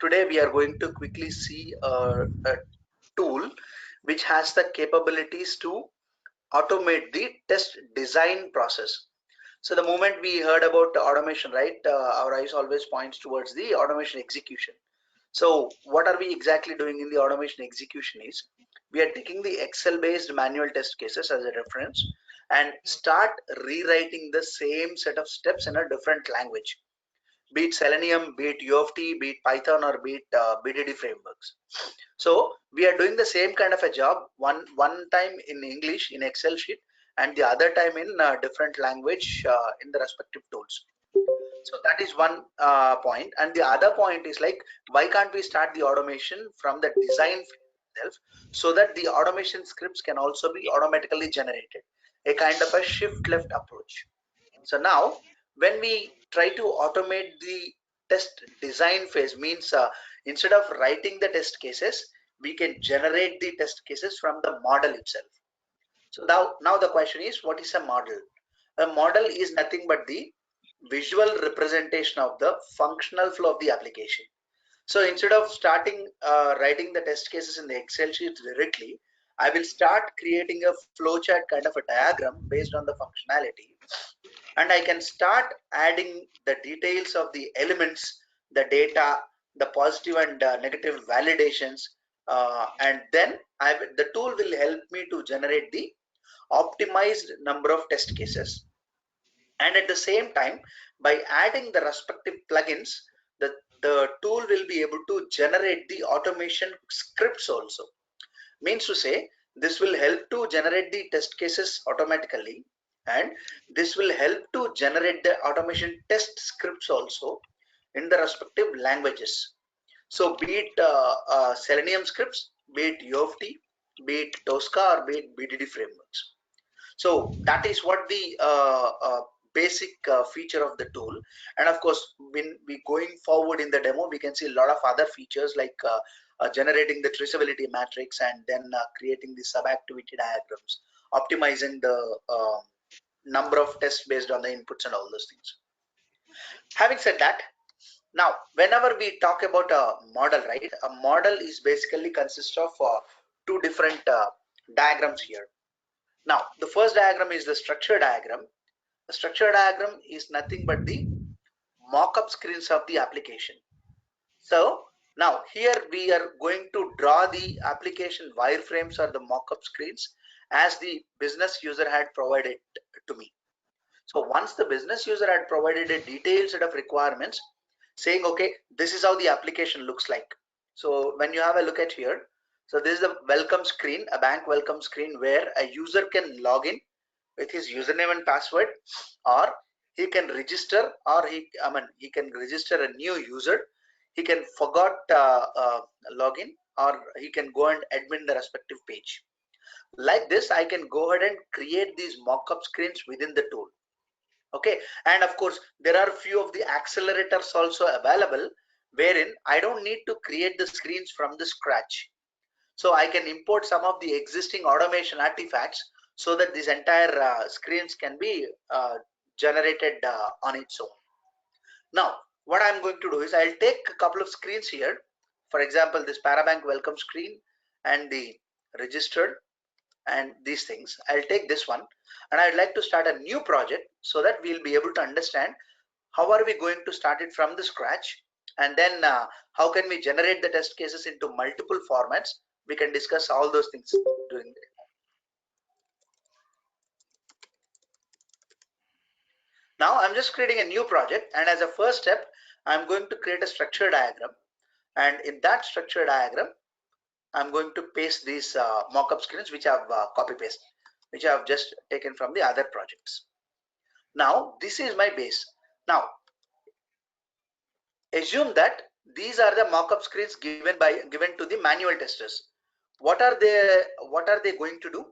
today we are going to quickly see a tool which has the capabilities to automate the test design process. So the moment we heard about automation, right, our eyes always points towards the automation execution. So what are we exactly doing in the automation execution is we are taking the Excel based manual test cases as a reference and start rewriting the same set of steps in a different language, be it Selenium, be it U of T, be it Python, or be it BDD frameworks. So we are doing the same kind of a job one time in English in Excel sheet and the other time in different language in the respective tools. So that is one point. And the other point is like, why can't we start the automation from the design itself so that the automation scripts can also be automatically generated, a kind of a shift left approach. So now when we try to automate the test design phase, means instead of writing the test cases, we can generate the test cases from the model itself. So now the question is, what is a model? A model is nothing but the visual representation of the functional flow of the application. So instead of starting writing the test cases in the Excel sheet directly, I will start creating a flowchart kind of a diagram based on the functionality, and I can start adding the details of the elements, the data, the positive and negative validations, and then the tool will help me to generate the optimized number of test cases. And at the same time, by adding the respective plugins, the tool will be able to generate the automation scripts also. Means to say, this will help to generate the test cases automatically, and this will help to generate the automation test scripts also in the respective languages. So be it Selenium scripts, be it U of T, be it Tosca, or be it BDD frameworks. So that is what the basic feature of the tool. And of course, when we going forward in the demo, we can see a lot of other features like generating the traceability matrix, and then creating the sub-activity diagrams, optimizing the number of tests based on the inputs and all those things. Having said that, now whenever we talk about a model, right, a model is basically consists of two different diagrams here. Now the first diagram is the structure diagram. The structure diagram is nothing but the mock-up screens of the application. So now here we are going to draw the application wireframes or the mock-up screens as the business user had provided to me. So once the business user had provided a detailed set of requirements saying, okay, this is how the application looks like. So when you have a look at here, so this is the welcome screen, a bank welcome screen where a user can log in with his username and password, or he can register, or he can register a new user. He can forgot login, or he can go and admin the respective page. Like this, I can go ahead and create these mock-up screens within the tool. Okay, and of course there are few of the accelerators also available wherein I don't need to create the screens from the scratch. So I can import some of the existing automation artifacts so that these entire screens can be generated on its own. Now what I'm going to do is I'll take a couple of screens here. For example, this Parabank welcome screen and the registered and these things. I'll take this one, and I'd like to start a new project so that we'll be able to understand how are we going to start it from the scratch, and then how can we generate the test cases into multiple formats. We can discuss all those things during the demo. Now I'm just creating a new project, and as a first step I'm going to create a structure diagram, and in that structure diagram I'm going to paste these mock-up screens which I've copy paste, which I've just taken from the other projects. Now this is my base. Now assume that these are the mock-up screens given to the manual testers. What are they going to do?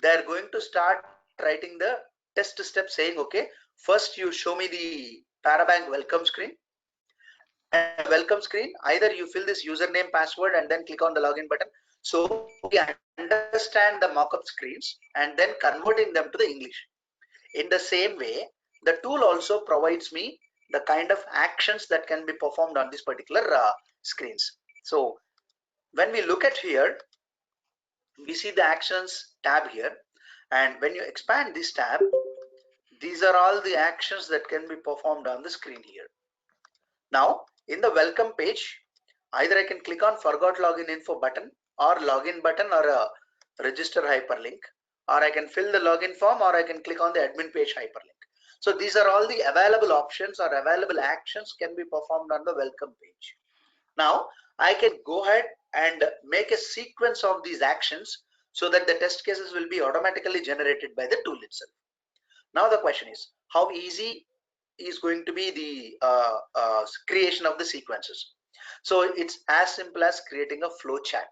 They are going to start writing the test step saying, okay, first you show me the Parabank welcome screen, and welcome screen, either you fill this username, password, and then click on the login button. So we understand the mock-up screens and then converting them to the English. In the same way, the tool also provides me the kind of actions that can be performed on this particular screens. So when we look at here, we see the actions tab here, and when you expand this tab, these are all the actions that can be performed on the screen here. Now in the welcome page, either I can click on forgot login info button or login button or a register hyperlink, or I can fill the login form, or I can click on the admin page hyperlink. So these are all the available options or available actions can be performed on the welcome page. Now I can go ahead and make a sequence of these actions so that the test cases will be automatically generated by the tool itself. Now the question is, how easy is going to be the creation of the sequences? So it's as simple as creating a flow chart.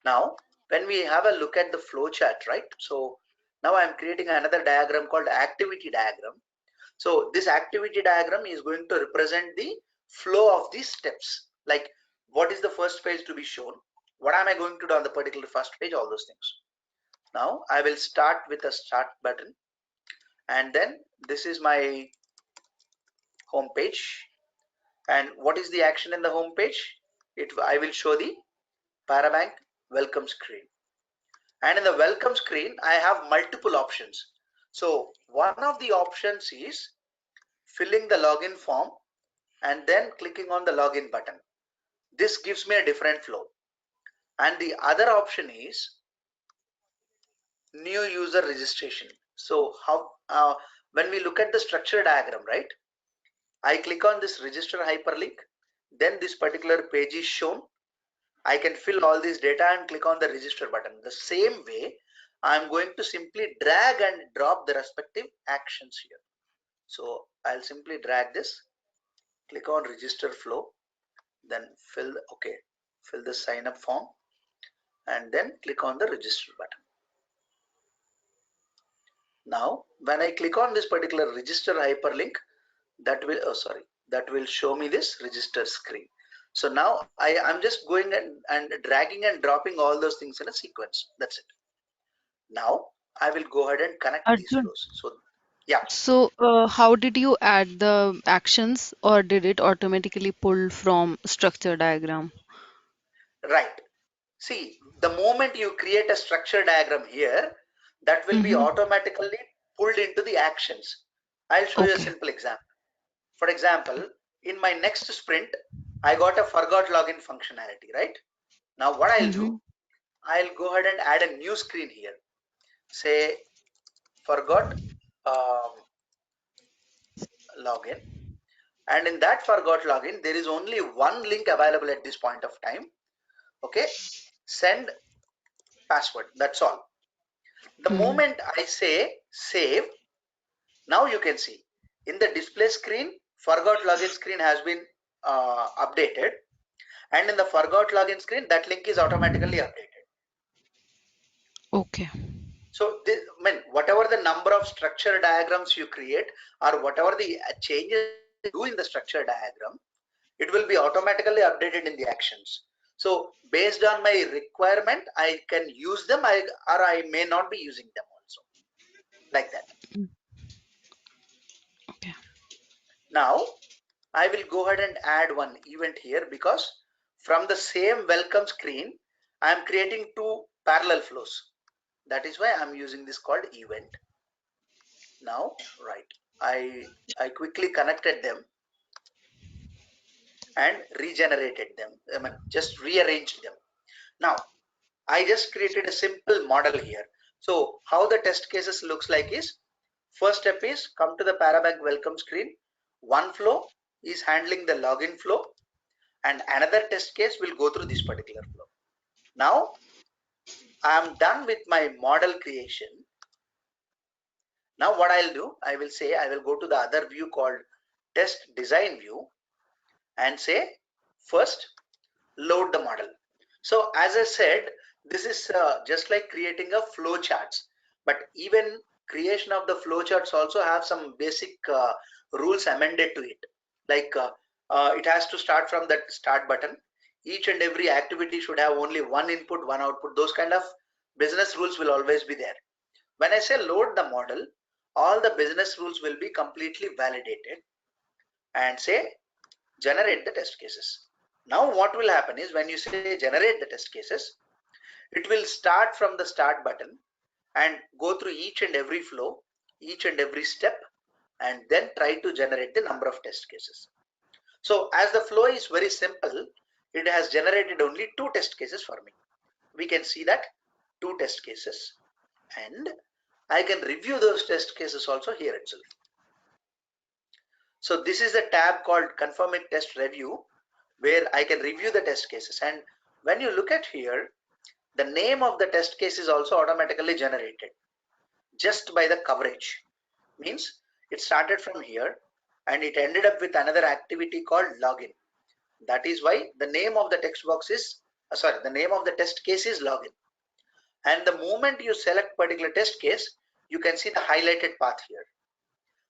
Now when we have a look at the flow chart, right? So now I'm creating another diagram called activity diagram. So this activity diagram is going to represent the flow of these steps, like what is the first page to be shown, what am I going to do on the particular first page, all those things. Now I will start with a start button, and then this is my home page. And what is the action in the home page? I will show the Parabank welcome screen. And in the welcome screen, I have multiple options. So one of the options is filling the login form and then clicking on the login button. This gives me a different flow. And the other option is new user registration. So how when we look at the structure diagram, right? I click on this register hyperlink, then this particular page is shown. I can fill all this data and click on the register button. The same way, I'm going to simply drag and drop the respective actions here. So I'll simply drag this, click on register flow, then fill the sign up form, and then click on the register button. Now when I click on this particular register hyperlink, that will show me this register screen. So now I'm just going and dragging and dropping all those things in a sequence. That's it. Now I will go ahead and connect these Arjun, flows. So yeah, so how did you add the actions, or did it automatically pull from structure diagram? right. See, the moment you create a structure diagram here, that will be Mm-hmm. automatically pulled into the actions. I'll show you a Okay. simple example. For example, in my next sprint, I got a forgot login functionality, right? Now what I'll Mm-hmm. do, I'll go ahead and add a new screen here. Say forgot um, login, and in that forgot login, there is only one link available at this point of time. Okay, send password. That's all. The Mm-hmm. moment I say save, now you can see in the display screen, forgot login screen has been updated, and in the forgot login screen, that link is automatically updated. Okay. So this, I mean, whatever the number of structure diagrams you create, or whatever the changes you do in the structure diagram, it will be automatically updated in the actions. So based on my requirement, I can use them, or I may not be using them also, like that. Mm. Okay. Now I will go ahead and add one event here, because from the same welcome screen, I am creating two parallel flows. That is why I'm using this called event. Now, right, I quickly connected them and regenerated them. I mean, just rearranged them. Now, I just created a simple model here. So how the test cases looks like is, first step is come to the Parabank welcome screen. One flow is handling the login flow, and another test case will go through this particular flow. Now I am done with my model creation. Now what I'll do, I will say I will go to the other view called test design view and say first load the model. So as I said, this is just like creating a flow charts, but even creation of the flow charts also have some basic rules amended to it. Like it has to start from that start button. Each and every activity should have only one input, one output. Those kind of business rules will always be there. When I say load the model, all the business rules will be completely validated. and say generate the test cases. Now what will happen is when you say generate the test cases, it will start from the start button and go through each and every flow, each and every step, and then try to generate the number of test cases. So as the flow is very simple, it has generated only 2 test cases for me. We can see that 2 test cases, and I can review those test cases also here itself. So this is the tab called Confirming Test Review, where I can review the test cases. And when you look at here, the name of the test case is also automatically generated just by the coverage. Means it started from here and it ended up with another activity called login. That is why the name of the text box is the name of the test case is login. And the moment you select particular test case, you can see the highlighted path here.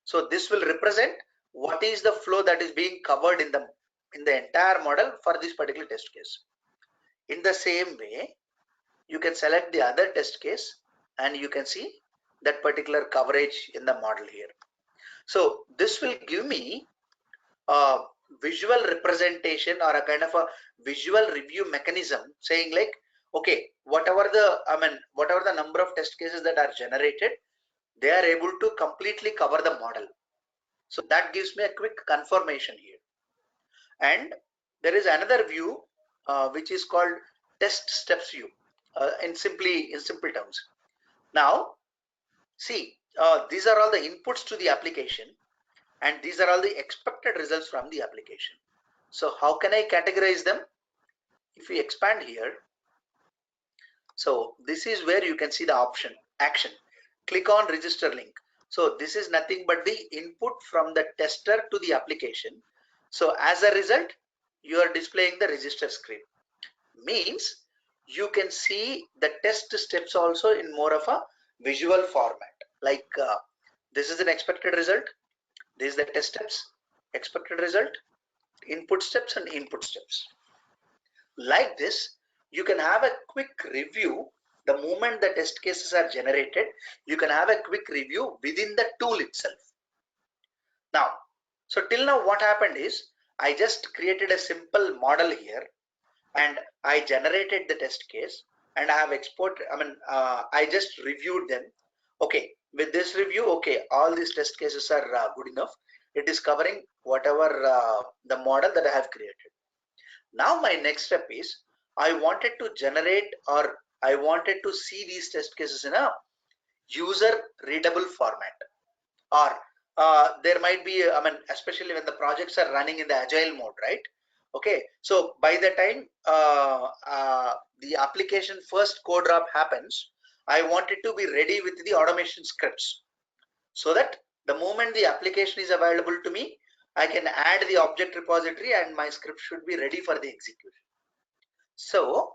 So this will represent what is the flow that is being covered in the entire model for this particular test case. In the same way, you can select the other test case and you can see that particular coverage in the model here. So this will give me a visual representation or a kind of a visual review mechanism saying like, okay, whatever the number of test cases that are generated, they are able to completely cover the model. So that gives me a quick confirmation here. And there is another view which is called test steps view in simple terms. Now see, these are all the inputs to the application and these are all the expected results from the application. So how can I categorize them? If we expand here, so this is where you can see the option action. Click on register link. So this is nothing but the input from the tester to the application. So as a result, you are displaying the register script. Means you can see the test steps also in more of a visual format. Like this is an expected result. This is the test steps, expected result, input steps and input steps. Like this, you can have a quick review the moment the test cases are generated. You can have a quick review within the tool itself. Now, so till now what happened is I just created a simple model here and I generated the test case and I have I just reviewed them. Okay, with this review, okay, all these test cases are good enough. It is covering whatever the model that I have created. Now my next step is I wanted to generate or I wanted to see these test cases in a user readable format, or there might be especially when the projects are running in the agile mode, right? Okay, so by the time the application first code drop happens, I want it to be ready with the automation scripts so that the moment the application is available to me, I can add the object repository and my script should be ready for the execution. So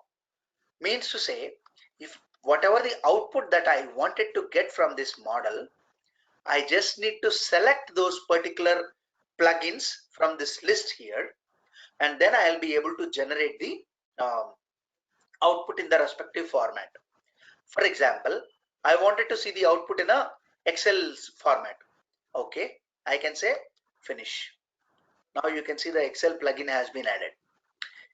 means to say, if whatever the output that I wanted to get from this model, I just need to select those particular plugins from this list here, and then I'll be able to generate the output in the respective format. For example, I wanted to see the output in a Excel format. Okay, I can say finish. Now you can see the Excel plugin has been added.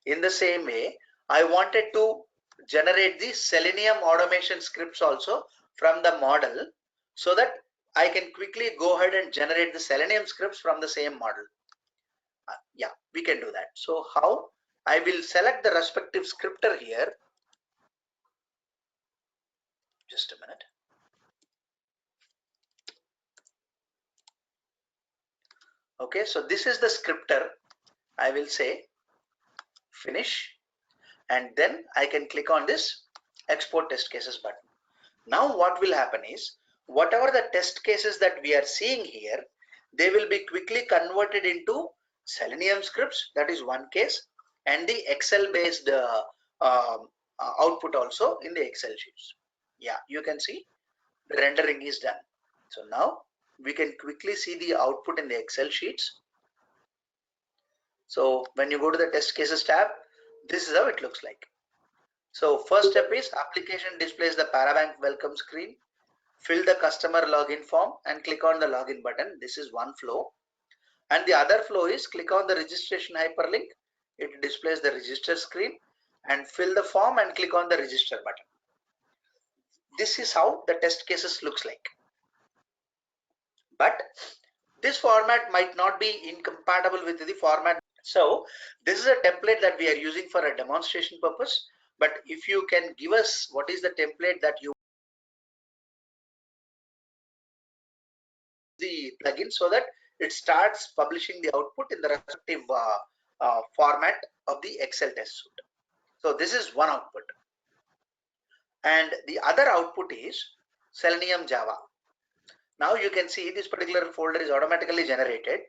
In the same way, I wanted to generate the Selenium automation scripts also from the model so that I can quickly go ahead and generate the Selenium scripts from the same model. Yeah, we can do that. So how? I will select the respective scripter here. Just a minute. Okay, so this is the scripter. I will say finish, and then I can click on this export test cases button. Now what will happen is whatever the test cases that we are seeing here, they will be quickly converted into Selenium scripts. That is one case, and the Excel based output also in the Excel sheets. Yeah, you can see the rendering is done. So now we can quickly see the output in the Excel sheets. So when you go to the test cases tab, this is how it looks like. So first step is application displays the Parabank welcome screen. Fill the customer login form and click on the login button. This is one flow. And the other flow is click on the registration hyperlink. It displays the register screen, and fill the form and click on the register button. This is how the test cases looks like. But this format might not be incompatible with the format. So this is a template that we are using for a demonstration purpose. But if you can give us what is the template that you the plugin, so that it starts publishing the output in the respective format of the Excel test suite. So this is one output. And the other output is Selenium Java. Now you can see this particular folder is automatically generated,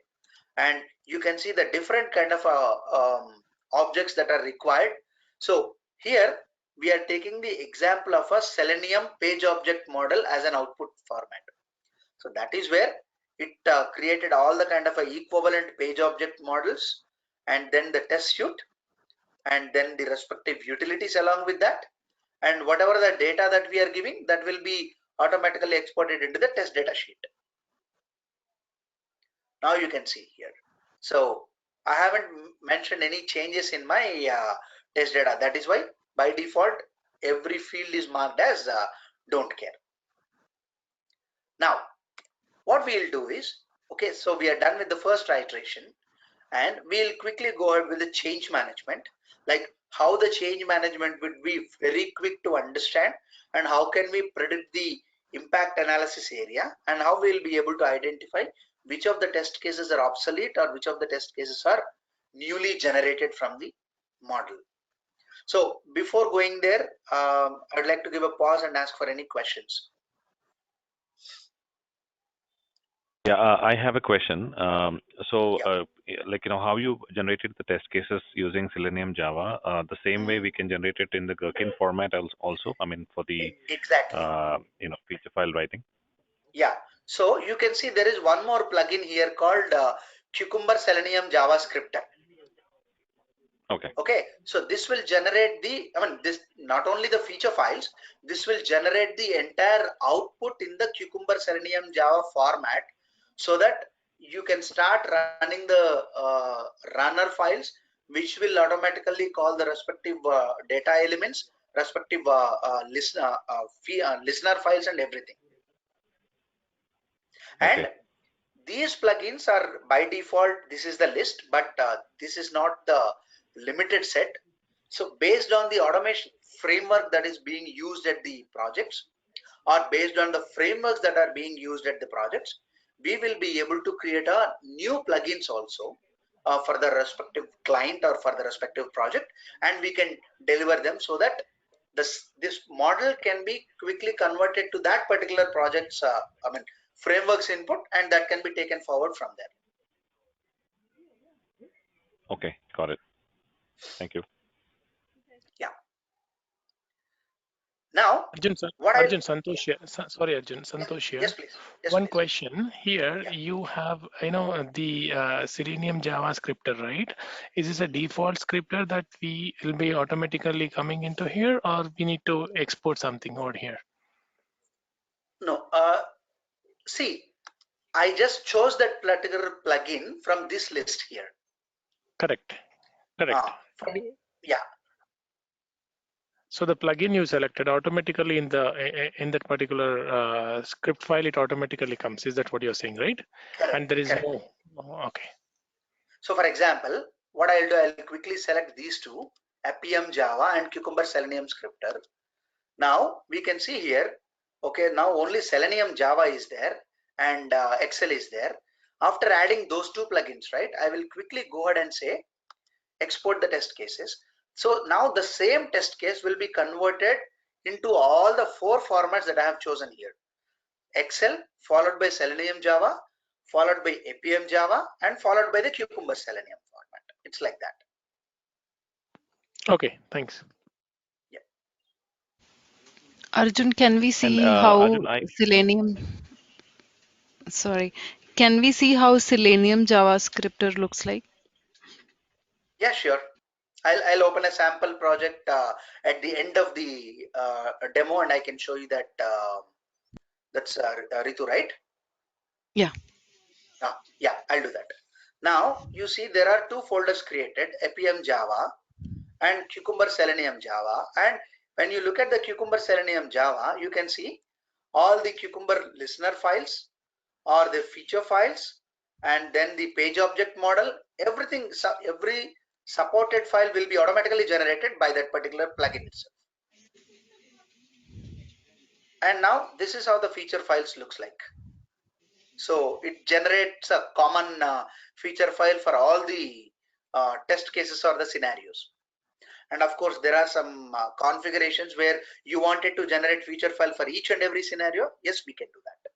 and you can see the different kind of objects that are required. So here we are taking the example of a Selenium page object model as an output format. So that is where it created all the kind of equivalent page object models, and then the test suite, and then the respective utilities along with that, and whatever the data that we are giving, that will be automatically exported into the test data sheet. Now you can see here. So I haven't mentioned any changes in my test data. That is why by default every field is marked as don't care. Now what we'll do is, okay, so we are done with the first iteration, and we'll quickly go ahead with the change management, like how the change management would be very quick to understand, and how can we predict the impact analysis area, and how we'll be able to identify which of the test cases are obsolete or which of the test cases are newly generated from the model. So before going there, I'd like to give a pause and ask for any questions. Yeah, I have a question. Yeah. Like, how you generated the test cases using Selenium Java, the same way we can generate it in the Gherkin format also, I mean, for the, Exactly. feature file writing. Yeah. So you can see there is one more plugin here called Cucumber Selenium JavaScript. Okay. Okay, so this will generate the, this not only the feature files, this will generate the entire output in the Cucumber Selenium Java format, so that you can start running the runner files, which will automatically call the respective data elements, respective listener files and everything. Okay. And these plugins are by default, this is the list, but this is not the limited set. So based on the automation framework that is being used at the projects, or based on the frameworks that are being used at the projects, we will be able to create a new plugins also for the respective client or for the respective project, and we can deliver them so that this model can be quickly converted to that particular project's frameworks input, and that can be taken forward from there. Okay, got it. Thank you. Yeah. Now, Arjun, Santosh here. Sorry, Arjun, Santosh here. Yes, please. Yes, One please. question here. Yeah. You have, the Selenium Java scripter, right? Is this a default scripter that we will be automatically coming into here, or we need to export something over here? No, see, I just chose that particular plugin from this list here. Correct. Correct. Yeah. So the plugin you selected automatically in that particular script file, it automatically comes. Is that what you're saying, right? Correct. And there is Correct. no. Okay. So for example, what I'll do, I'll quickly select these two, Appium Java and Cucumber Selenium scripter. Now we can see here, okay, now only Selenium Java is there and Excel is there. After adding those two plugins, right, I will quickly go ahead and say export the test cases. So now the same test case will be converted into all the four formats that I have chosen here: Excel, followed by Selenium Java, followed by Appium Java, and followed by the Cucumber Selenium format. It's like that. Okay, thanks. Yeah. Arjun, can we And see how Arjun, Selenium, sorry, can we see how Selenium JavaScript looks like? Yeah, sure. I'll open a sample project at the end of the demo, and I can show you that. That's Ritu, right? Yeah. Yeah, I'll do that. Now you see there are two folders created, APM Java and Cucumber Selenium Java. And when you look at the Cucumber Selenium Java, you can see all the Cucumber listener files or the feature files, and then the page object model, everything, every supported file will be automatically generated by that particular plugin itself. And now this is how the feature files looks like. So it generates a common feature file for all the test cases or the scenarios. And of course, there are some configurations where you wanted to generate feature file for each and every scenario. Yes, we can do that.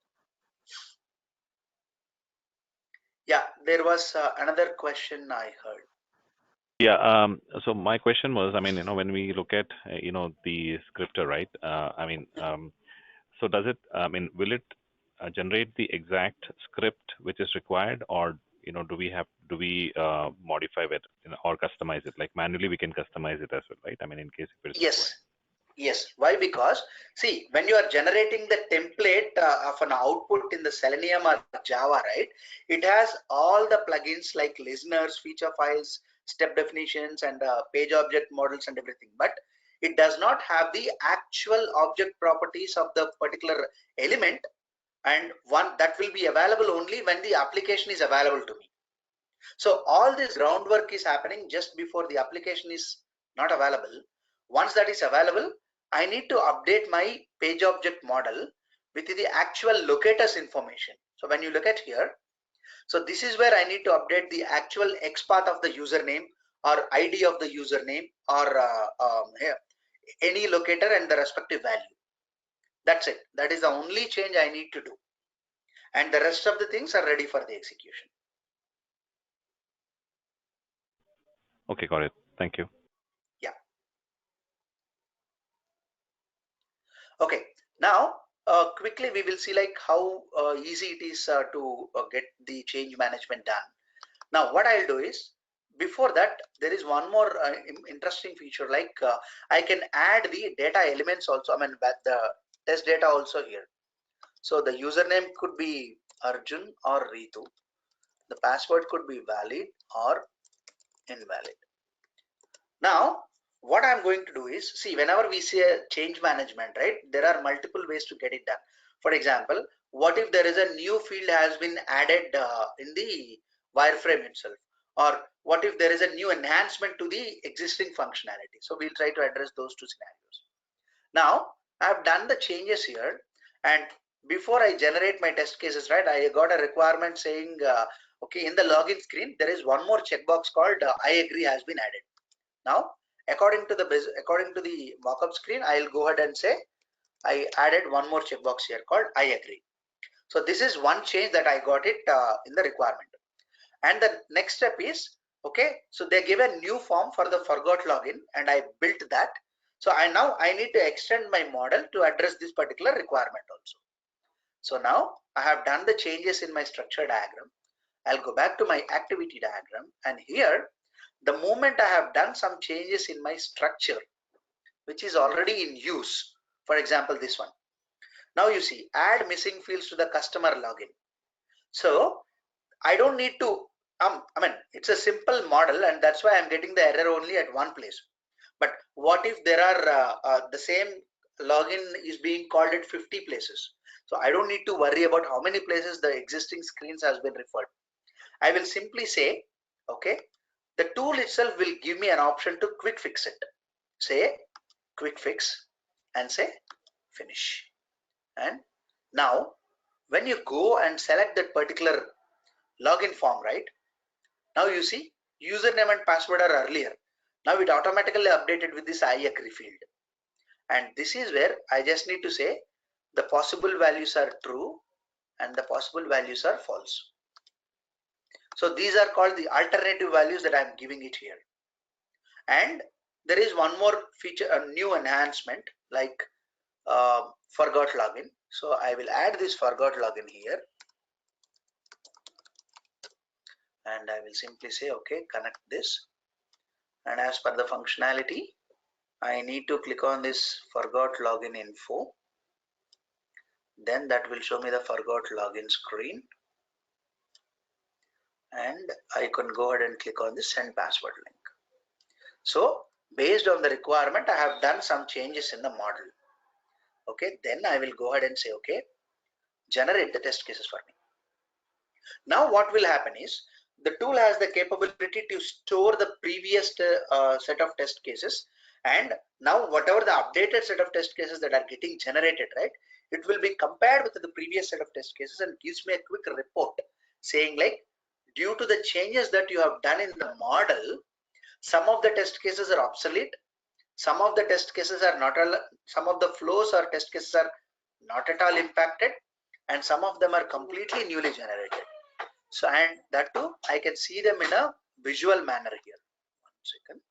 Yeah, there was another question I heard. Yeah. So my question was, I mean, when we look at, the scripter, right? So does it, will it generate the exact script which is required, or, do we modify it, or customize it? Like manually, we can customize it as well, right? I mean, in case if it is required. Yes. Why? Because see, when you are generating the template of an output in the Selenium or Java, right? It has all the plugins like listeners, feature files, step definitions, and page object models and everything. But it does not have the actual object properties of the particular element, and one that will be available only when the application is available to me. So all this groundwork is happening just before the application is not available. Once that is available, I need to update my page object model with the actual locators information. So when you look at here, so this is where I need to update the actual XPath of the username or ID of the username or here, any locator and the respective value. That's it. That is the only change I need to do. And the rest of the things are ready for the execution. Okay, got it. Thank you. Yeah. Okay. Now, quickly we will see like how easy it is to get the change management done. Now, what I'll do is, before that, there is one more interesting feature, like I can add the data elements also. I mean, the test data also here. So the username could be Arjun or Ritu. The password could be valid or invalid. Now, what I'm going to do is, see, whenever we say change management, right, there are multiple ways to get it done. For example, what if there is a new field has been added in the wireframe itself? Or what if there is a new enhancement to the existing functionality? So we'll try to address those two scenarios. Now, I've done the changes here, and before I generate my test cases, right, I got a requirement saying, okay, in the login screen, there is one more checkbox called I agree has been added. Now, according to the mockup screen, I'll go ahead and say I added one more checkbox here called I agree. So this is one change that I got it in the requirement. And the next step is, okay, so they give a new form for the forgot login, and I built that. So now I need to extend my model to address this particular requirement also. So now I have done the changes in my structure diagram. I'll go back to my activity diagram, and here, the moment I have done some changes in my structure, which is already in use, for example, this one. Now you see, add missing fields to the customer login. So I don't need to, it's a simple model, and that's why I'm getting the error only at one place. But what if there are the same login is being called at 50 places? So I don't need to worry about how many places the existing screens has been referred. I will simply say, okay, the tool itself will give me an option to quick fix it. Say quick fix and say finish. And now when you go and select that particular login form, right, now you see username and password are earlier. Now it automatically updated with this I agree field. And this is where I just need to say the possible values are true and the possible values are false. So these are called the alternative values that I'm giving it here. And there is one more feature, a new enhancement, like forgot login. So I will add this forgot login here, and I will simply say, okay, connect this. And as per the functionality, I need to click on this forgot login info. Then that will show me the forgot login screen. and I can go ahead and click on the send password link. So based on the requirement, I have done some changes in the model. Okay, then I will go ahead and say, okay, generate the test cases for me. Now what will happen is the tool has the capability to store the previous set of test cases, and now whatever the updated set of test cases that are getting generated, right, it will be compared with the previous set of test cases and gives me a quick report saying like, due to the changes that you have done in the model, some of the test cases are obsolete, some of the test cases are not, some of the flows or test cases are not at all impacted, and some of them are completely newly generated. So, and that too, I can see them in a visual manner here. 1 second.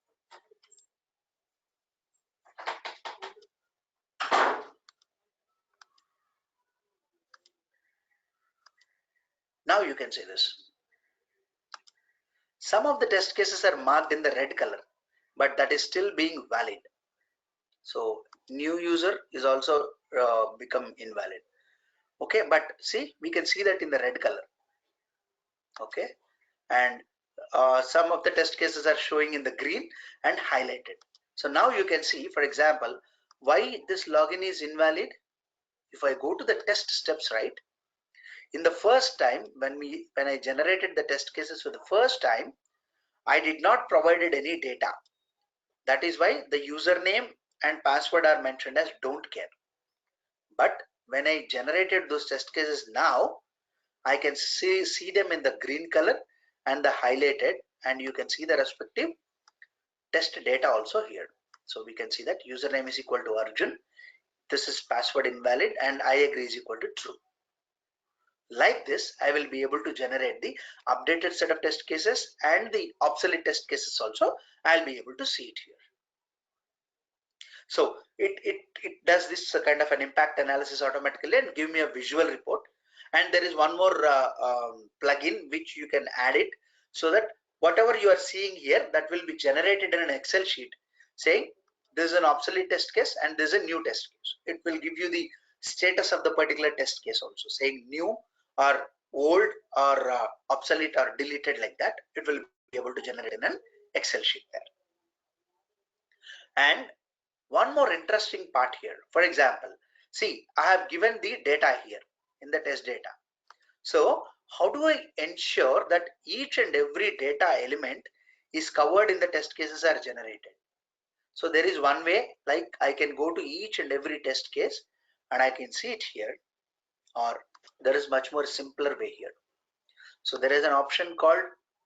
Now you can see this. Some of the test cases are marked in the red color, but that is still being valid. So new user is also become invalid. Okay, but see, we can see that in the red color. Okay, and some of the test cases are showing in the green and highlighted. So now you can see, for example, why this login is invalid. If I go to the test steps, right, in the first time when I generated the test cases for the first time, I did not provided any data. That is why the username and password are mentioned as don't care. But when I generated those test cases now, I can see them in the green color and the highlighted, and you can see the respective test data also here. So we can see that username is equal to Arjun. This is password invalid and I agree is equal to true. Like this, I will be able to generate the updated set of test cases and the obsolete test cases also. I'll be able to see it here. So it does this kind of an impact analysis automatically and give me a visual report. And there is one more plugin which you can add it, so that whatever you are seeing here, that will be generated in an Excel sheet saying this is an obsolete test case and this is a new test case. It will give you the status of the particular test case also, saying new or old or obsolete or deleted, like that. It will be able to generate in an Excel sheet there. And one more interesting part here, for example, see, I have given the data here in the test data. So how do I ensure that each and every data element is covered in the test cases are generated? So there is one way, like I can go to each and every test case and I can see it here, or there is much more simpler way here. So there is an option called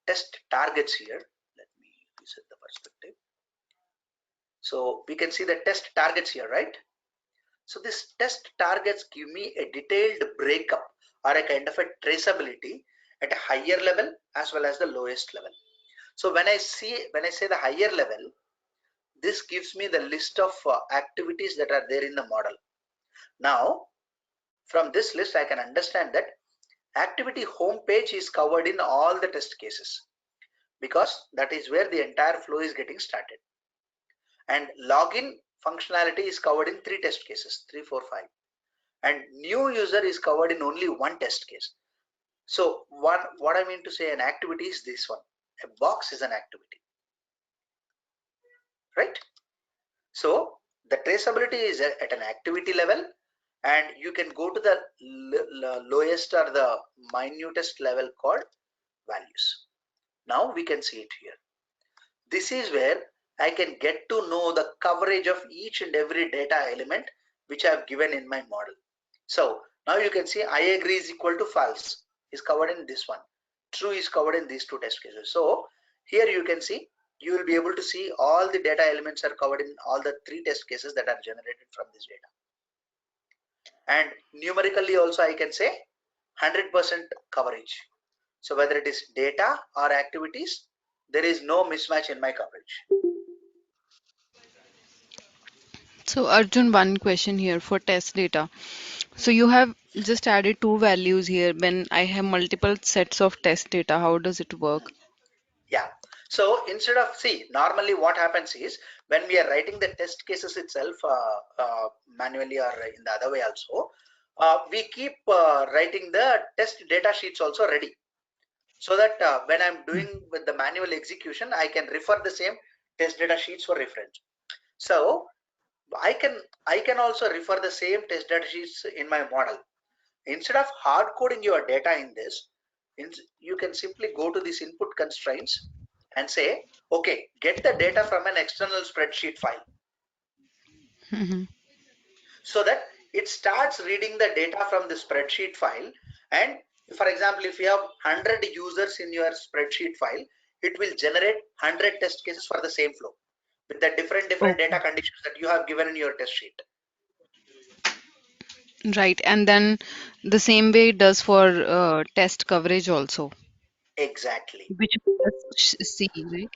test targets here. Let me reset the perspective. So we can see the test targets here, right? So this test targets give me a detailed breakup or a kind of a traceability at a higher level as well as the lowest level. So when I say the higher level, this gives me the list of activities that are there in the model. Now from this list, I can understand that activity home page is covered in all the test cases, because that is where the entire flow is getting started. And login functionality is covered in 3 test cases, 3, 4, 5. And new user is covered in only 1 test case. So what I mean to say, an activity is this one. A box is an activity, right? So the traceability is at an activity level, and you can go to the lowest or the minutest level called values. Now we can see it here. This is where I can get to know the coverage of each and every data element which I have given in my model. So now you can see I agree is equal to false is covered in this one. True is covered in these 2 test cases. So here you can see, you will be able to see all the data elements are covered in all the 3 test cases that are generated from this data. And numerically also I can say 100% coverage. So whether it is data or activities, there is no mismatch in my coverage. So Arjun, one question here for test data. So you have just added 2 values here. When I have multiple sets of test data, how does it work? Yeah. So instead of, see, normally what happens is when we are writing the test cases itself manually or in the other way also, we keep writing the test data sheets also ready. so that when I'm doing with the manual execution, I can refer the same test data sheets for reference. So I can also refer the same test data sheets in my model. Instead of hard coding your data in this, you can simply go to these input constraints and say, okay, get the data from an external spreadsheet file. So that it starts reading the data from the spreadsheet file. And for example, if you have 100 users in your spreadsheet file, it will generate 100 test cases for the same flow with the different Okay. data conditions that you have given in your test sheet. Right. And then the same way it does for test coverage also, Exactly. which we just see, right?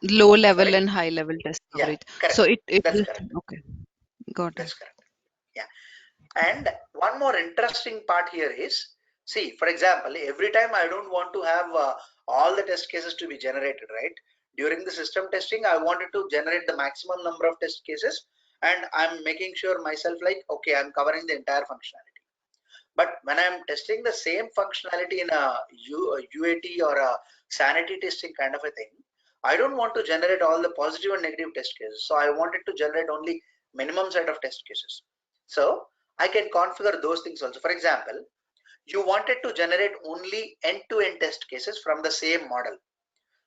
Low level Sorry. and high level test Yeah, coverage. So correct. it That's just, correct. okay, got it. That's correct. Yeah. And one more interesting part here is, see, for example, every time I don't want to have all the test cases to be generated, right? During the system testing, I wanted to generate the maximum number of test cases, and I'm making sure myself like, okay, I'm covering the entire functionality. But when I'm testing the same functionality in a UAT or a sanity testing kind of a thing, I don't want to generate all the positive and negative test cases. So I wanted to generate only minimum set of test cases. So I can configure those things also. For example, you wanted to generate only end-to-end test cases from the same model.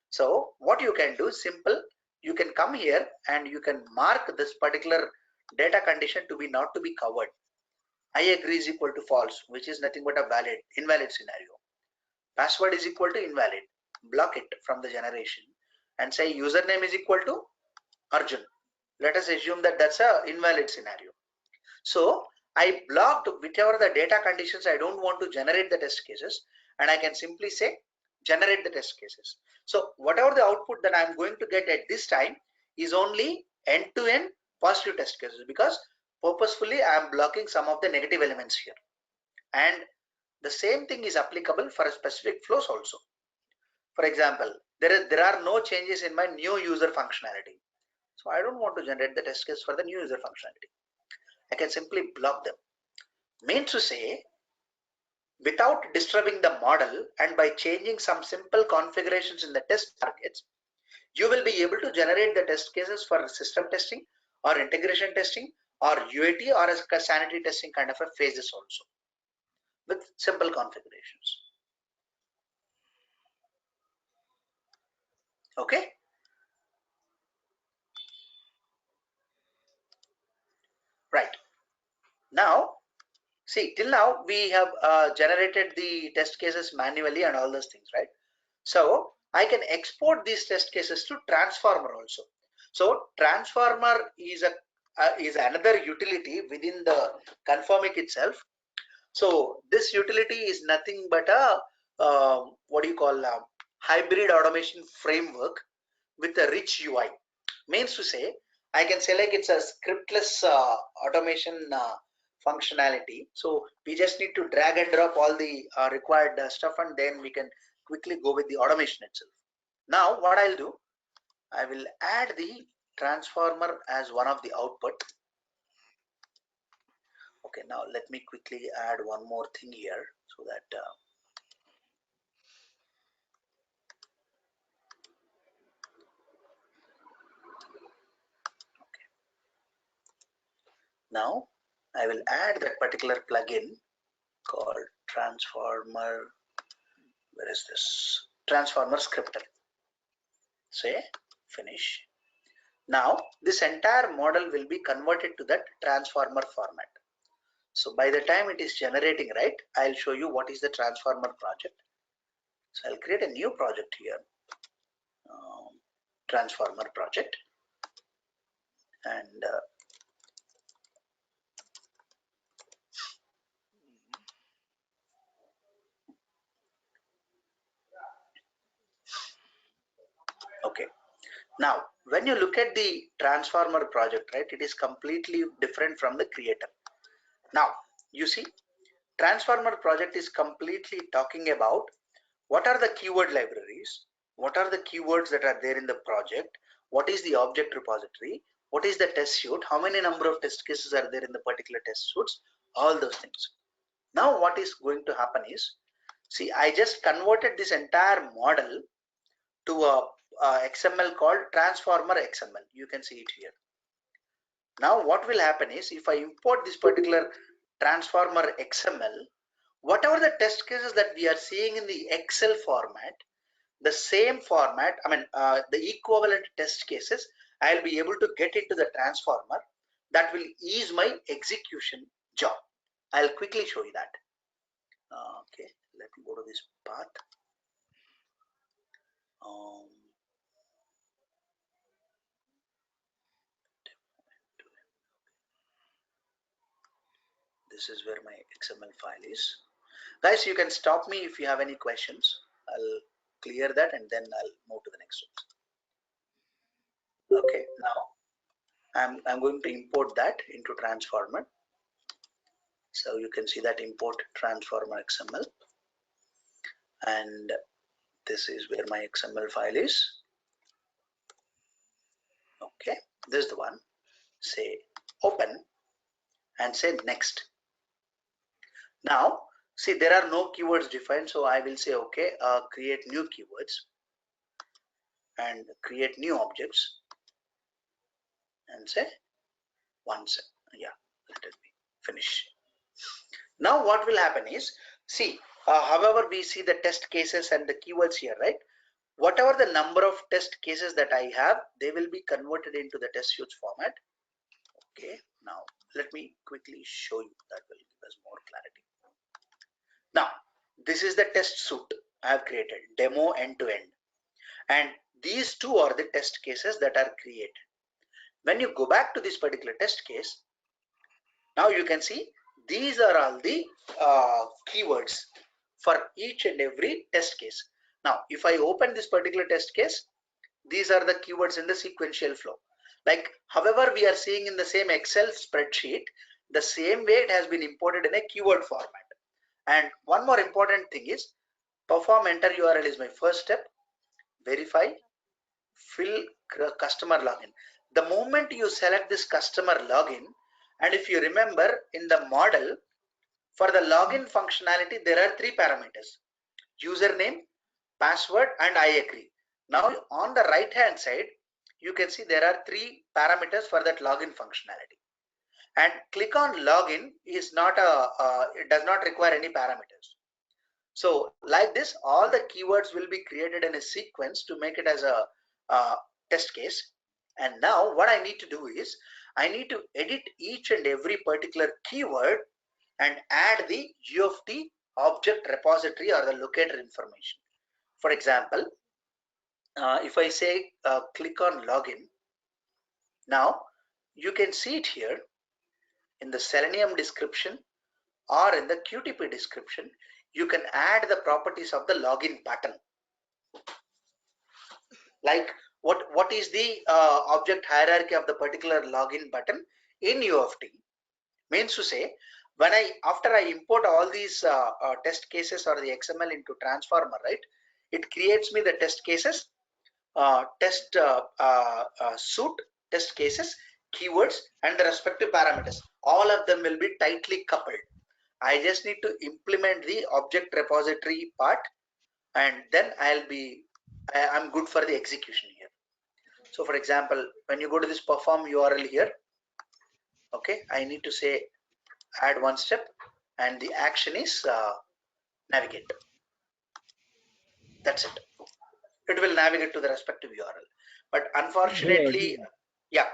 So what you can do, simple, you can come here and you can mark this particular data condition to be not to be covered. I agree is equal to false, which is nothing but a invalid scenario. Password is equal to invalid. Block it from the generation and say username is equal to Arjun. Let us assume that that's a invalid scenario. So I blocked whichever the data conditions I don't want to generate the test cases, and I can simply say generate the test cases. So whatever the output that I'm going to get at this time is only end-to-end positive test cases, because purposefully I am blocking some of the negative elements here. And the same thing is applicable for a specific flows also. For example, there are no changes in my new user functionality. So I don't want to generate the test case for the new user functionality. I can simply block them. Means to say, without disturbing the model and by changing some simple configurations in the test targets, you will be able to generate the test cases for system testing or integration testing or UAT or a sanity testing kind of a phases also with simple configurations. Okay. Right. Now, see, till now we have generated the test cases manually and all those things, right? So I can export these test cases to transformer also. So transformer is another utility within the Conformiq itself. So this utility is nothing but a what do you call hybrid automation framework with a rich UI. Means to say, I can say like it's a scriptless automation functionality. So we just need to drag and drop all the required stuff, and then we can quickly go with the automation itself. Now what I'll do, I will add the transformer as one of the output. Okay, now let me quickly add one more thing here so that now I will add that particular plugin called transformer. Where is this? Transformer scripter. Say finish. Now this entire model will be converted to that transformer format. So by the time it is generating, right, I'll show you what is the transformer project. So I'll create a new project here, transformer project, and okay. Now when you look at the transformer project, right, it is completely different from the creator. Now you see, transformer project is completely talking about what are the keyword libraries, what are the keywords that are there in the project, what is the object repository, what is the test suite, how many number of test cases are there in the particular test suites, all those things. Now what is going to happen is, See, I just converted this entire model to a XML called transformer XML. You can see it here. Now what will happen is, if I import this particular transformer XML, whatever the test cases that we are seeing in the Excel format, the same format, the equivalent test cases, I'll be able to get into the transformer. That will ease my execution job. I'll quickly show you that. Okay, let me go to this path. This is where my XML file is. Guys, you can stop me if you have any questions. I'll clear that and then I'll move to the next one. Okay, now I'm going to import that into transformer. So you can see that import transformer XML, and this is where my XML file is. Okay, this is the one. Say open and say next. Now see, there are no keywords defined, so I will say okay, create new keywords and create new objects and say once. Yeah, let it be finish. Now what will happen is, see, however we see the test cases and the keywords here, right? Whatever the number of test cases that I have, they will be converted into the test suites format. Okay, now let me quickly show you, that will give us more clarity. Now this is the test suite I have created, demo end to end, and these two are the test cases that are created. When you go back to this particular test case, now you can see these are all the keywords for each and every test case. Now if I open this particular test case, these are the keywords in the sequential flow. Like however we are seeing in the same Excel spreadsheet, the same way it has been imported in a keyword format. And one more important thing is, perform enter URL is my first step. Verify, fill customer login. The moment you select this customer login, and if you remember in the model, for the login functionality, there are three parameters: username, password, and I agree. Now on the right hand side, you can see there are three parameters for that login functionality. And click on login is not it does not require any parameters. So like this, all the keywords will be created in a sequence to make it as a test case. And now what I need to do is, I need to edit each and every particular keyword and add the U of T object repository or the locator information. For example, if I say click on login, now you can see it here in the Selenium description or in the QTP description. You can add the properties of the login button. Like what is the object hierarchy of the particular login button in U of T? Means to say, when after I import all these test cases or the XML into transformer, right, it creates me the test cases, test suite, test cases, keywords, and the respective parameters. All of them will be tightly coupled. I just need to implement the object repository part, and then I'm good for the execution here. So for example, when you go to this perform URL here, okay, I need to say add one step, and the action is navigate. That's it. It will navigate to the respective URL. But unfortunately, yeah.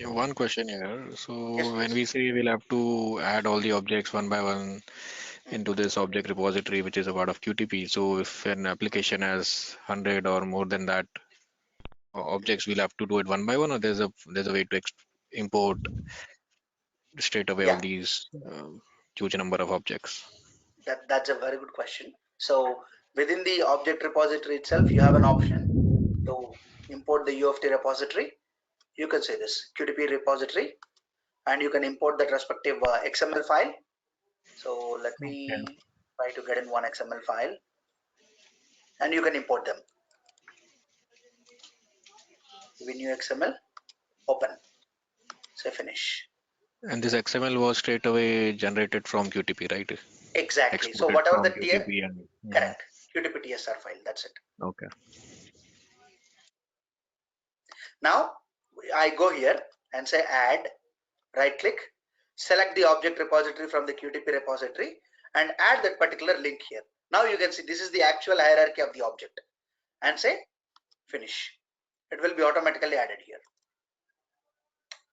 One question here. So Yes, when please. we say we'll have to add all the objects one by one into this object repository, which is a part of QTP. So if an application has 100 or more than that objects, we'll have to do it one by one, or there's a way to import straight away all Yeah, these huge number of objects. that's a very good question. So within the object repository itself, you have an option to import the U of T repository. You can say this QTP repository, and you can import that respective XML file. So let Okay. me try to get in one XML file, and you can import them. Give new XML, open, say finish. And this XML was straight away generated from QTP, right? Exactly. So exported whatever from the QTP and correct QTP TSR file, that's it. okay. Now I go here and say add, right click, select the object repository from the QTP repository and add that particular link here. Now you can see this is the actual hierarchy of the object and say finish. It will be automatically added here.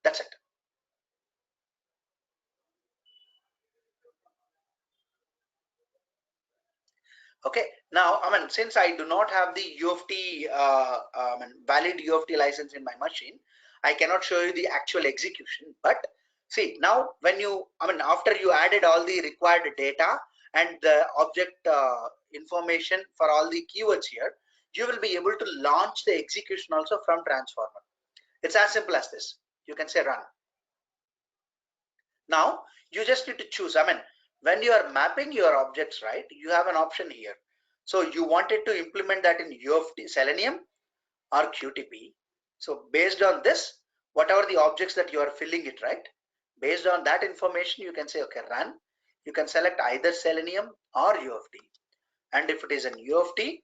That's it. Okay, now since I do not have the UFT valid UFT license in my machine, I cannot show you the actual execution. But see, now when you after you added all the required data and the object information for all the keywords here, you will be able to launch the execution also from transformer. It's as simple as this. You can say run. Now you just need to choose, when you are mapping your objects, right, you have an option here. So you wanted to implement that in UFT, Selenium or QTP. So based on this, whatever the objects that you are filling it, right, based on that information, you can say, okay, run. You can select either Selenium or UFT. And if it is an UFT,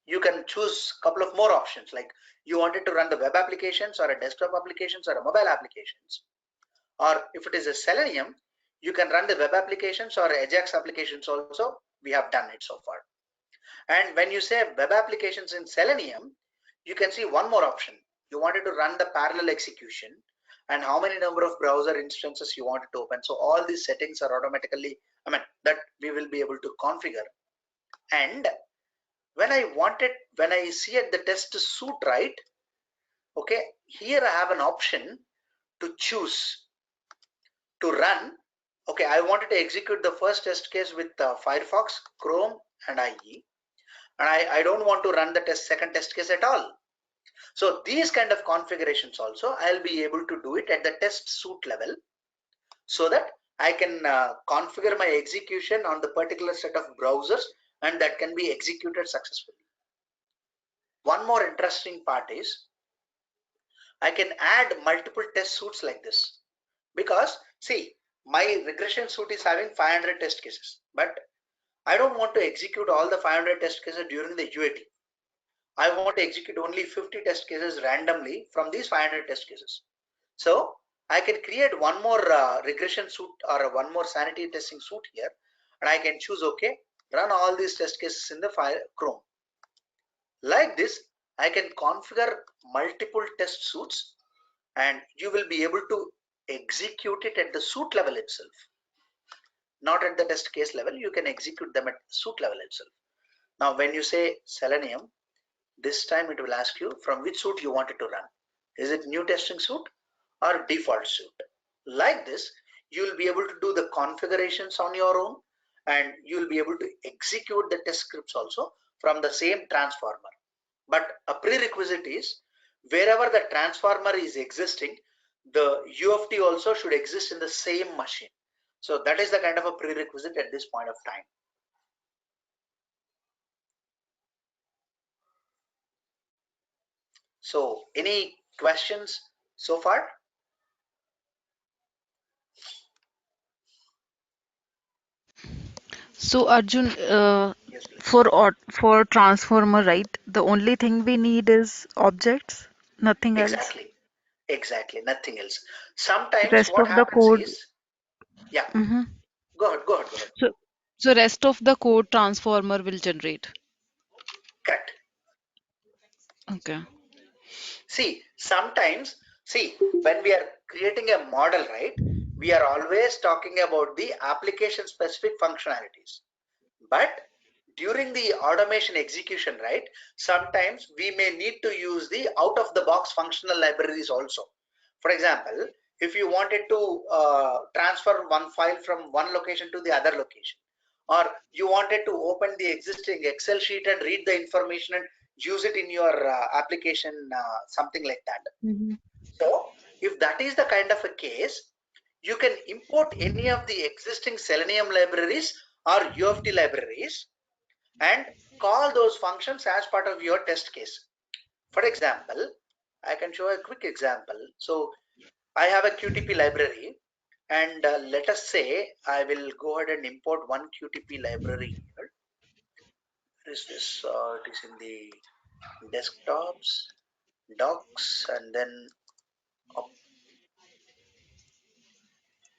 you can choose a couple of more options, like you wanted to run the web applications or a desktop applications or a mobile applications. Or if it is a Selenium, you can run the web applications or Ajax applications also. We have done it so far. And when you say web applications in Selenium, you can see one more option. You wanted to run the parallel execution and how many number of browser instances you wanted to open. So all these settings are automatically, that we will be able to configure. And when I see at the test suite, right, okay, here I have an option to choose to run. Okay, I wanted to execute the first test case with Firefox, Chrome and IE, and I don't want to run the second test case at all. So these kind of configurations also I'll be able to do it at the test suite level, so that I can configure my execution on the particular set of browsers and that can be executed successfully. One more interesting part is I can add multiple test suites like this, because see, my regression suite is having 500 test cases, but I don't want to execute all the 500 test cases during the UAT. I want to execute only 50 test cases randomly from these 500 test cases. So I can create one more regression suite or one more sanity testing suite here, and I can choose okay, run all these test cases in the Chrome. Like this, I can configure multiple test suites and you will be able to execute it at the suite level itself. Not at the test case level, you can execute them at suite level itself. Now when you say Selenium, this time it will ask you from which suite you wanted to run. Is it new testing suite or default suite? Like this, you will be able to do the configurations on your own and you will be able to execute the test scripts also from the same transformer. But a prerequisite is wherever the transformer is existing, the UFT also should exist in the same machine. So that is the kind of a prerequisite at this point of time. So any questions so far? So Arjun, Yes, please. for transformer, right? The only thing we need is objects, nothing else. Exactly, nothing else. Sometimes Rest what of the happens code. is, yeah, Mm-hmm. go ahead. So so rest of the code transformer will generate. Correct. Okay. Sometimes, when we are creating a model, right, we are always talking about the application specific functionalities. But during the automation execution, right, sometimes we may need to use the out of the box functional libraries also. For example, if you wanted to transfer one file from one location to the other location, or you wanted to open the existing Excel sheet and read the information and use it in your application, something like that. Mm-hmm. So if that is the kind of a case, you can import any of the existing Selenium libraries or UFT libraries and call those functions as part of your test case. For example, I can show a quick example. So I have a QTP library And let us say I will go ahead and import one QTP library here. Where is this? It is in the desktops, docs, and then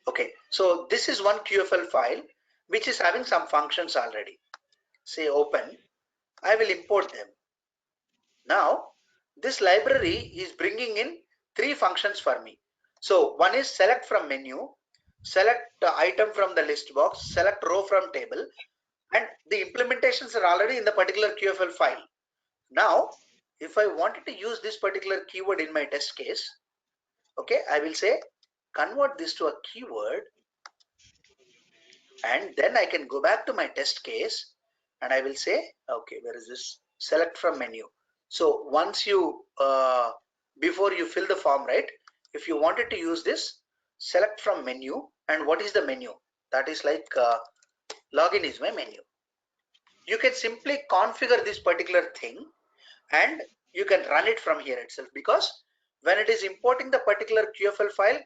okay. So this is one QFL file which is having some functions already. Say open. I will import them. Now this library is bringing in three functions for me. So one is select from menu, select item from the list box, select row from table, and the implementations are already in the particular QFL file. Now if I wanted to use this particular keyword in my test case, okay, I will say convert this to a keyword, and then I can go back to my test case and I will say, okay, where is this? Select from menu. So once you before you fill the form, right, if you wanted to use this, select from menu. And what is the menu? That is like login is my menu. You can simply configure this particular thing and you can run it from here itself, because when it is importing the particular QFL file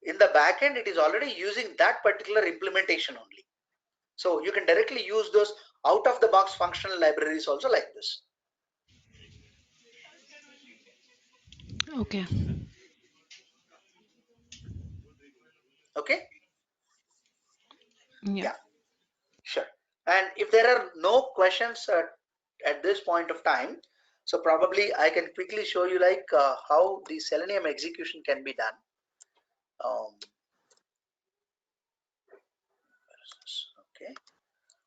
in the backend, it is already using that particular implementation only. So you can directly use those out of the box functional libraries also like this. Okay. Okay. Yeah. Yeah, sure. And if there are no questions at this point of time, so probably I can quickly show you like how the Selenium execution can be done. Okay.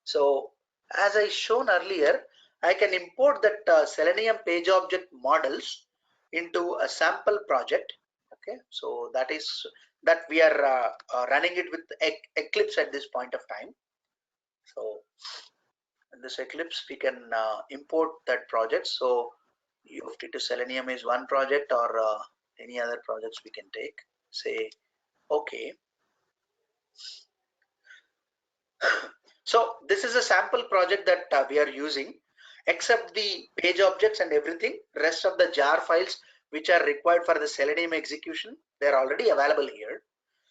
So as I shown earlier, I can import that Selenium page object models into a sample project. Okay, so that is that we are running it with Eclipse at this point of time. So in this Eclipse, we can import that project. So UFT to Selenium is one project, or any other projects we can take. Say okay. So this is a sample project that we are using, except the page objects and everything. Rest of the jar files which are required for the Selenium execution, they're already available here.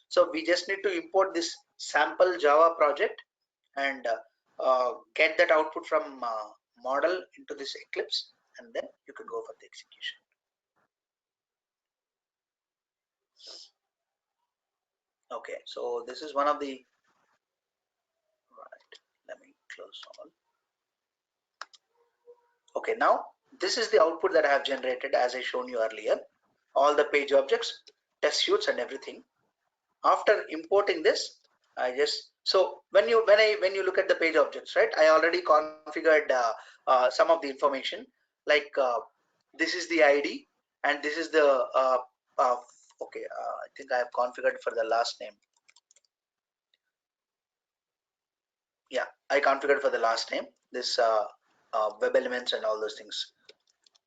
So we just need to import this sample Java project and get that output from model into this Eclipse, and then you can go for the execution. Okay, so this is one of the, right, let me close all. Okay, now this is the output that I have generated as I shown you earlier. All the page objects, test suits and everything. After importing this, I just, so when you look at the page objects, right, I already configured some of the information, like this is the ID and this is the okay, I think I have configured for the last name. Yeah, I configured for the last name, this web elements and all those things.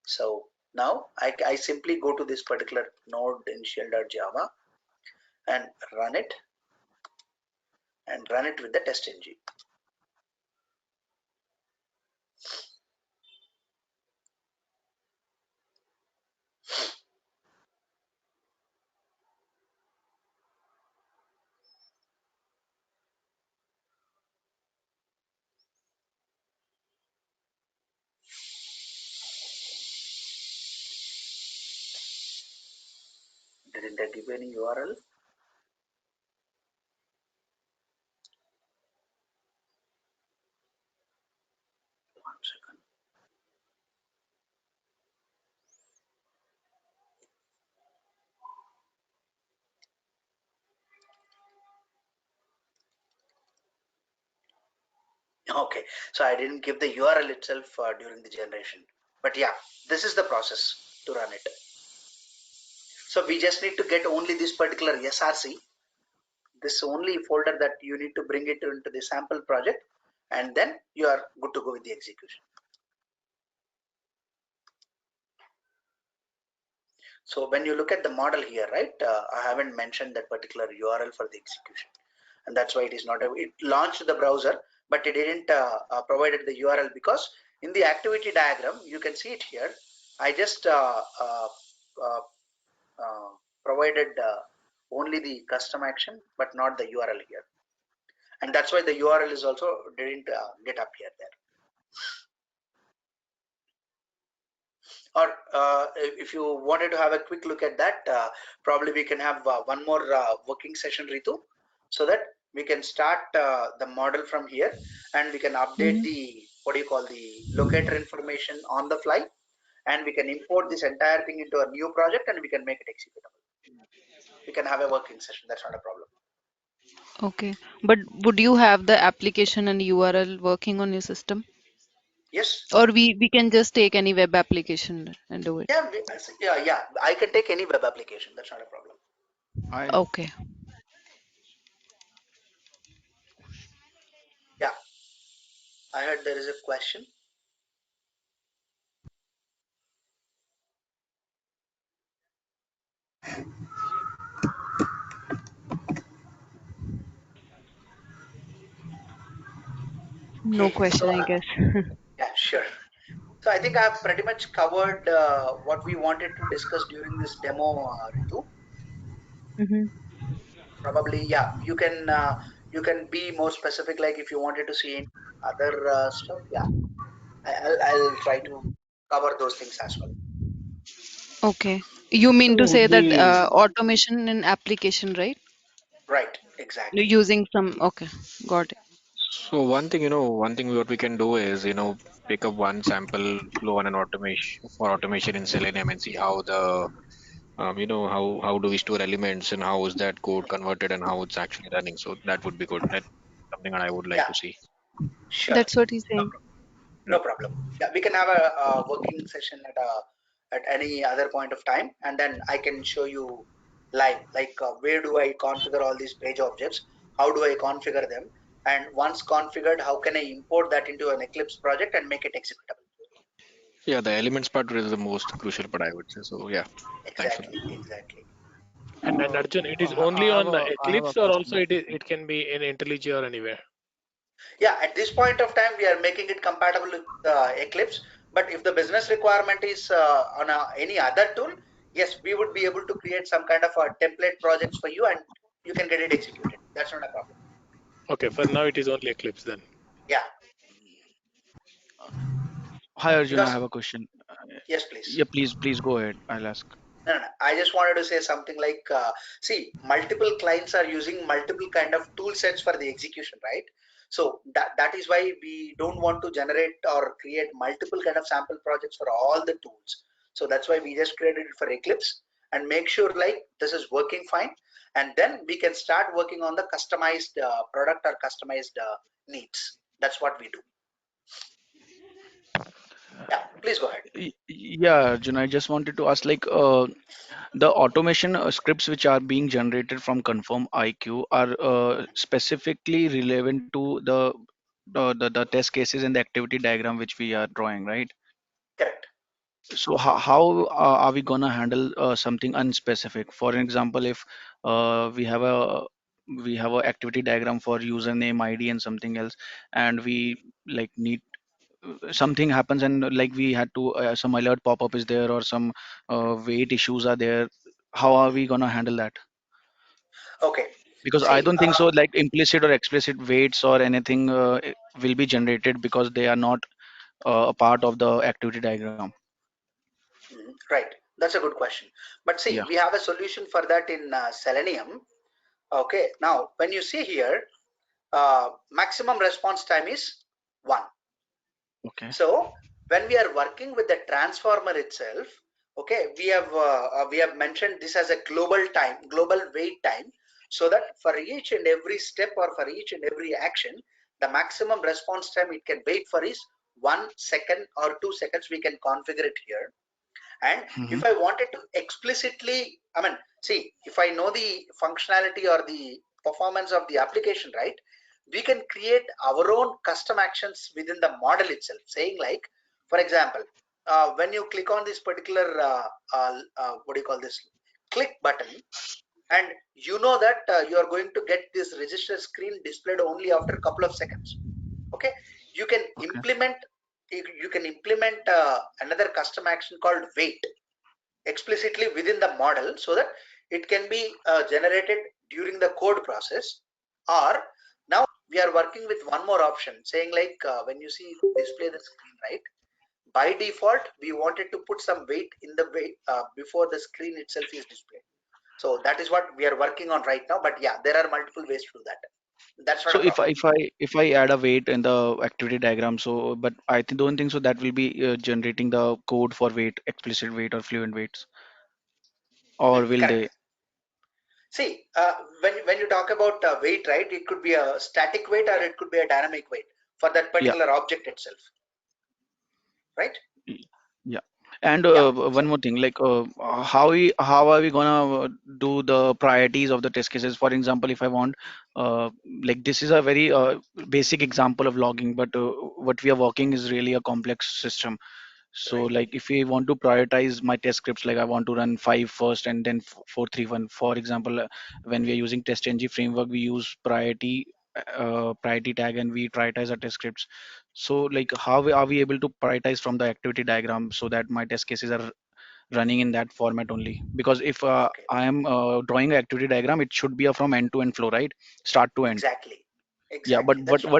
So now I simply go to this particular node initial.java and run it with the test ng. Didn't I give any URL? One second. Okay, so I didn't give the URL itself during the generation, but yeah, this is the process to run it. So we just need to get only this particular SRC, this only folder that you need to bring it into the sample project, and then you are good to go with the execution. So when you look at the model here, right, I haven't mentioned that particular URL for the execution, and that's why it is not, it launched the browser, but it didn't provided the URL, because in the activity diagram, you can see it here. I just provided only the custom action, but not the URL here. And that's why the URL is also didn't get appear there. Or if you wanted to have a quick look at that, probably we can have one more working session, Ritu, so that we can start the model from here, and we can update the, what do you call, the locator information on the fly, and we can import this entire thing into a new project, and we can make it executable. We can have a working session. That's not a problem. Okay. But would you have the application and URL working on your system? Yes. Or we can just take any web application and do it? Yeah. Yeah. I can take any web application. That's not a problem. Okay. Yeah. I heard there is a question. No Okay. question, So I guess. yeah, sure. So I think I've pretty much covered what we wanted to discuss during this demo, Ritu. Mm-hmm. Probably, yeah, you can be more specific. Like if you wanted to see any other stuff, yeah, I'll try to cover those things as well. Okay. You mean to say that The automation in application, right? Right, exactly. Using some, okay, got it. So one thing what we can do is, pick up one sample flow and an automation for automation in Selenium and see how how do we store elements and how is that code converted and how it's actually running. So that would be good. That's something that I would like Yeah, to see. sure. That's what he's No saying. problem. No problem. Yeah, we can have a working session at any other point of time, and then I can show you live, like where do I configure all these page objects, how do I configure them, and once configured, how can I import that into an Eclipse project and make it executable. Yeah, the elements part is the most crucial part, I would say. So yeah, thanks for that. Exactly, exactly. And Arjun, it is only I have on a Eclipse, or also question. it can be in IntelliJ or anywhere? Yeah, at this point of time, we are making it compatible with Eclipse. But if the business requirement is on any other tool, yes, we would be able to create some kind of a template projects for you, and you can get it executed. That's not a problem. Okay, for now it is only Eclipse then. Yeah, Hi Arjun, I because have a question. yes, please. Yeah, please go ahead. I'll ask. No. I just wanted to say something like, see, multiple clients are using multiple kind of tool sets for the execution, right? So that is why we don't want to generate or create multiple kind of sample projects for all the tools. So that's why we just created it for Eclipse and make sure like this is working fine. And then we can start working on the customized product or customized needs. That's what we do. Yeah, please go ahead. Yeah, Arjun, I just wanted to ask like the automation scripts which are being generated from Confirm IQ are specifically relevant to the test cases and the activity diagram which we are drawing, right? Correct. So how are we gonna handle something unspecific? For an example, if we have a activity diagram for username, ID, and something else, and we like need something happens and like we had to some alert pop up is there or some weight issues are there. How are we gonna handle that? Okay. Because I See, don't think so. Like implicit or explicit weights or anything will be generated because they are not a part of the activity diagram. right. That's a good question. But Yeah. see, we have a solution for that in Selenium. Okay. Now, when you see here, maximum response time is 1. Okay. So when we are working with the transformer itself, okay, we have mentioned this as a global time, global wait time, so that for each and every step or for each and every action, the maximum response time it can wait for is 1 second or 2 seconds. We can configure it here. And Hmm. if I wanted to explicitly, I mean, see, if I know the functionality or the performance of the application, right, we can create our own custom actions within the model itself, saying like, for example, when you click on this particular, what do you call this, click button, and you know that you are going to get this register screen displayed only after a couple of seconds. Okay, you can Okay. implement another custom action called wait explicitly within the model, so that it can be generated during the code process, or now we are working with one more option saying like when you see display the screen, right? By default, we wanted to put some weight in the weight before the screen itself is displayed. So that is what we are working on right now. But yeah, there are multiple ways to do that. That's not a So problem. if I add a weight in the activity diagram, so but don't think so that will be generating the code for weight, explicit weight or fluent weights, or will Correct. they? See, when you talk about weight, right, it could be a static weight or it could be a dynamic weight for that Yeah. particular object itself, right? Y- Yeah. And Yeah. one So more thing, like how are we gonna do the priorities of the test cases? For example, if I want, like this is a very basic example of logging, but what we are working is really a complex system. So right, like if we want to prioritize my test scripts, like I want to run 5 first and then 4 3 1. For example, when we are using TestNG framework, we use priority tag and we prioritize our test scripts. So like are we able to prioritize from the activity diagram so that my test cases are running in that format only? Because if okay, I am drawing an activity diagram, it should be a from end to end flow, right? Start to end. exactly, Yeah, but exactly. That's right.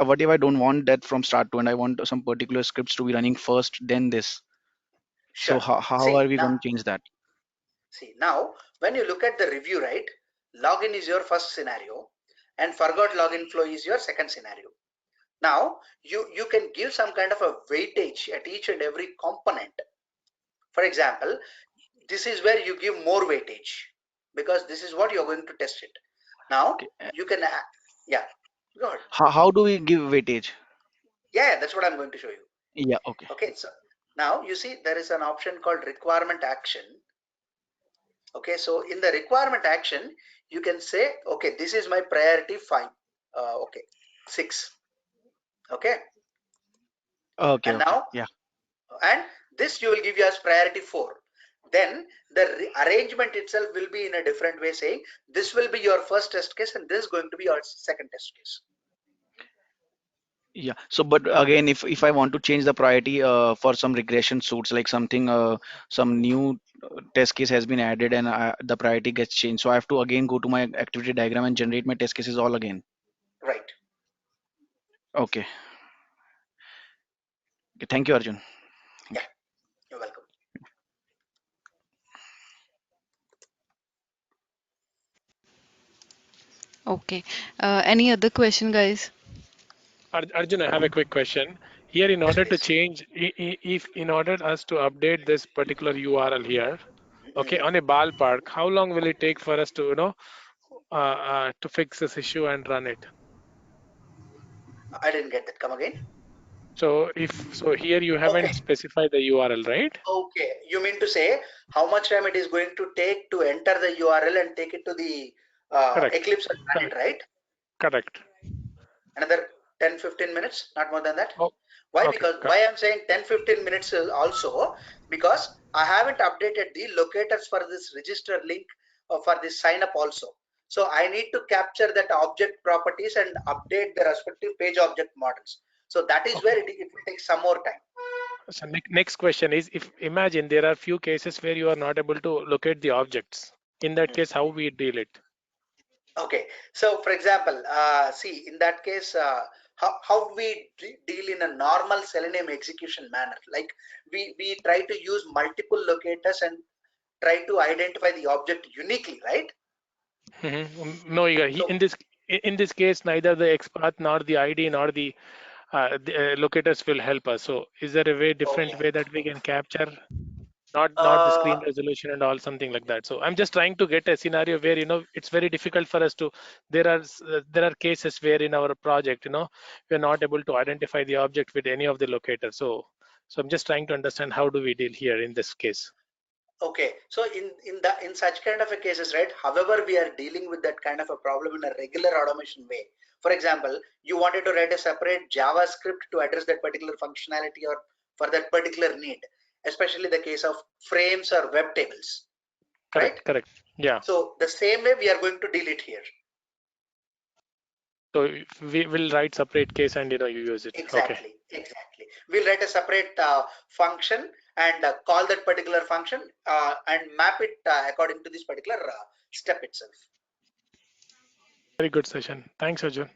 what if I don't want that from start to end? I want some particular scripts to be running first, then this. So Sure. how are See we now, going to change that? when you look at the review, right, login is your first scenario, and forgot login flow is your second scenario. Now you can give some kind of a weightage at each and every component. For example, this is where you give more weightage because this is what you're going to test it. Now Okay. you can, yeah, go ahead. How do we give weightage? Yeah, that's what I'm going to show you. Yeah. Okay. Okay, so now you see there is an option called requirement action. Okay, so in the requirement action, you can say, okay, this is my priority 5, okay, 6, okay, Okay. and Okay. now, Yeah. and this you will give you as priority 4. Then the arrangement itself will be in a different way, saying this will be your first test case and this is going to be your second test case. Yeah. So, but again, if I want to change the priority for some regression suits, like something some new test case has been added and the priority gets changed, so I have to again go to my activity diagram and generate my test cases all again. Right. Okay. Okay, thank you, Arjun. Yeah, Thank you. you're welcome. Okay. Any other question, guys? Arjun, I have a quick question. Here, in Yes, order to please. change, if in order us to update this particular URL here, okay, Mhm. on a ballpark, how long will it take for us to, to fix this issue and run it? I didn't get that. Come again. So here you Okay. haven't specified the URL, right? Okay. You mean to say how much time it is going to take to enter the URL and take it to the Correct. Eclipse and run it, Correct. right? Correct. Another 10-15 minutes, not more than that. Oh, Why? okay. Because why I'm saying 10-15 minutes is also because I haven't updated the locators for this register link for this sign up also. So I need to capture that object properties and update the respective page object models. So that is where Okay. it will take some more time. So next question is, if imagine there are few cases where you are not able to locate the objects. In that case, how we deal it? Okay, so for example, see in that case, how we deal in a normal Selenium execution manner, like we try to use multiple locators and try to identify the object uniquely, right? No, So in this case, neither the XPath nor the ID nor the locators will help us. So, is there a way, different okay, way that we can capture, not the uh, screen resolution and all, something like that? So, I'm just trying to get a scenario where it's very difficult for us to. There are cases where in our project, we're not able to identify the object with any of the locators. So I'm just trying to understand how do we deal here in this case. okay, so in such kind of a cases, right? However, we are dealing with that kind of a problem in a regular automation way. For example, you wanted to write a separate JavaScript to address that particular functionality or for that particular need, especially the case of frames or web tables, right? Correct, correct. Yeah. So the same way we are going to deal it here. So if we will write separate case and you use it. Okay. Exactly, exactly. We'll write a separate function and call that particular function and map it according to this particular step itself. Very good session. Thanks, Arjun.